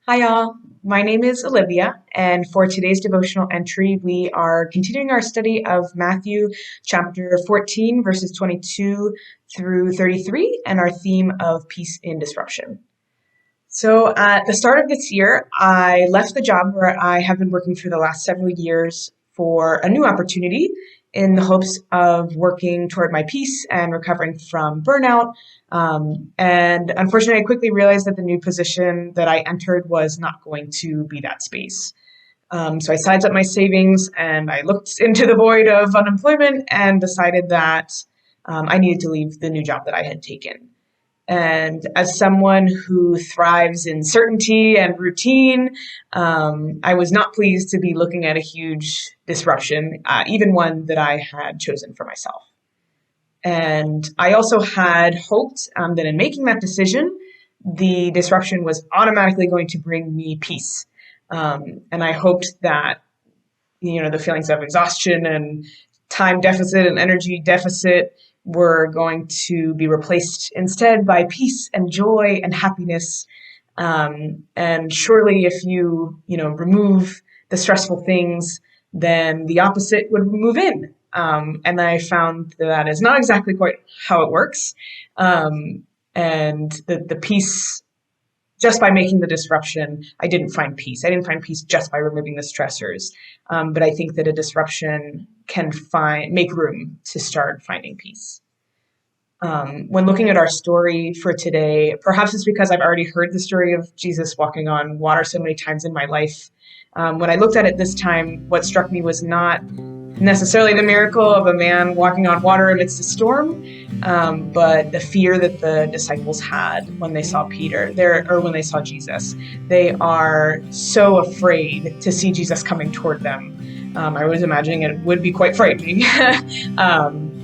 Hi, y'all. My name is Olivia, and for today's devotional entry, we are continuing our study of Matthew chapter 14, verses 22 through 33, and our theme of peace in disruption. So, at the start of this year, I left the job where I have been working for the last several years for a new opportunity in the hopes of working toward my peace and recovering from burnout. And unfortunately, I quickly realized that the new position that I entered was not going to be that space. So I sized up my savings and I looked into the void of unemployment and decided that I needed to leave the new job that I had taken. And as someone who thrives in certainty and routine, I was not pleased to be looking at a huge disruption, even one that I had chosen for myself. And I also had hoped that in making that decision, the disruption was automatically going to bring me peace. And I hoped that, the feelings of exhaustion and time deficit and energy deficit were going to be replaced instead by peace and joy and happiness. And surely if remove the stressful things, then the opposite would move in. And I found that is not exactly quite how it works. And the peace, just by making the disruption, I didn't find peace. I didn't find peace just by removing the stressors. But I think that a disruption can make room to start finding peace. When looking at our story for today, perhaps it's because I've already heard the story of Jesus walking on water so many times in my life. When I looked at it this time, what struck me was not necessarily the miracle of a man walking on water amidst a storm, but the fear that the disciples had when they saw when they saw Jesus. They are so afraid to see Jesus coming toward them. I was imagining it would be quite frightening.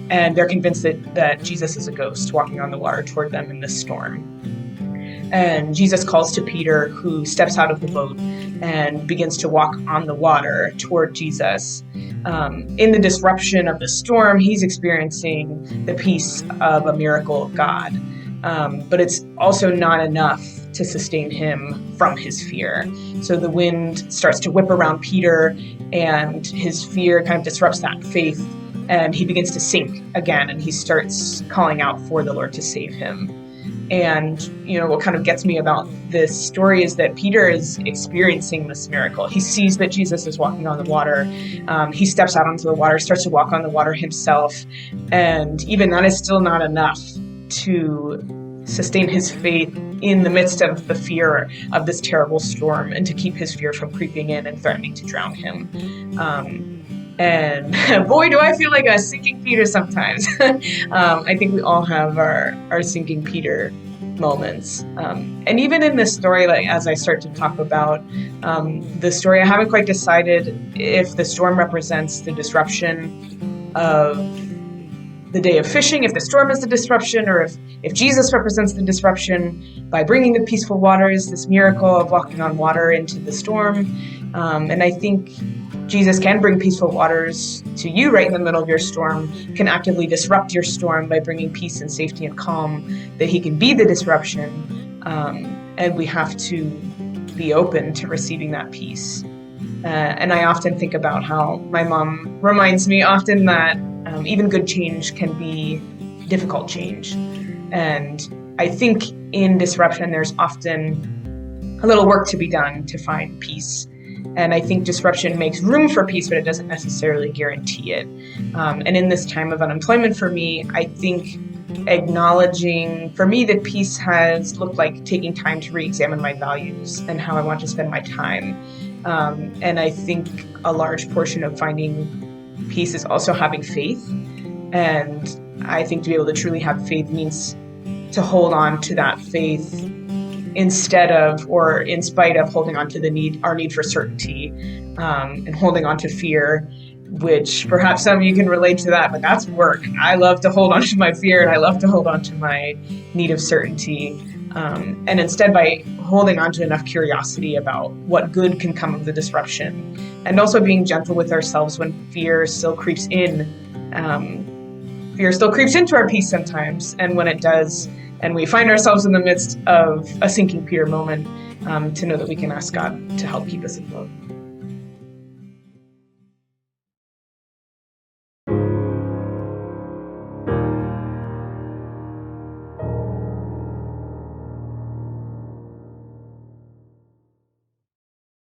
And they're convinced that Jesus is a ghost walking on the water toward them in this storm. And Jesus calls to Peter, who steps out of the boat and begins to walk on the water toward Jesus. In the disruption of the storm, he's experiencing the peace of a miracle of God. But it's also not enough to sustain him from his fear. So the wind starts to whip around Peter, and his fear kind of disrupts that faith. And he begins to sink again, and he starts calling out for the Lord to save him. And, what kind of gets me about this story is that Peter is experiencing this miracle. He sees that Jesus is walking on the water. He steps out onto the water, starts to walk on the water himself. And even that is still not enough to sustain his faith in the midst of the fear of this terrible storm and to keep his fear from creeping in and threatening to drown him. And boy, do I feel like a sinking Peter sometimes. I think we all have our sinking Peter moments. And even in this story, like as I start to talk about the story, I haven't quite decided if the storm represents the disruption of the day of fishing, if the storm is the disruption, or if Jesus represents the disruption by bringing the peaceful waters, this miracle of walking on water into the storm. And I think Jesus can bring peaceful waters to you right in the middle of your storm, can actively disrupt your storm by bringing peace and safety and calm, that he can be the disruption. And we have to be open to receiving that peace. And I often think about how my mom reminds me often that even good change can be difficult change. And I think in disruption, there's often a little work to be done to find peace. And I think disruption makes room for peace, but it doesn't necessarily guarantee it. And in this time of unemployment for me, I think acknowledging for me that peace has looked like taking time to re-examine my values and how I want to spend my time. And I think a large portion of finding peace is also having faith. And I think to be able to truly have faith means to hold on to that faith instead of, or in spite of, holding on to our need for certainty, and holding on to fear, which perhaps some of you can relate to that, but that's work. I love to hold on to my fear, and I love to hold on to my need of certainty. And instead, by holding on to enough curiosity about what good can come of the disruption, and also being gentle with ourselves when fear still creeps in. Fear still creeps into our peace sometimes, and when it does, and we find ourselves in the midst of a sinking Peter moment, to know that we can ask God to help keep us afloat.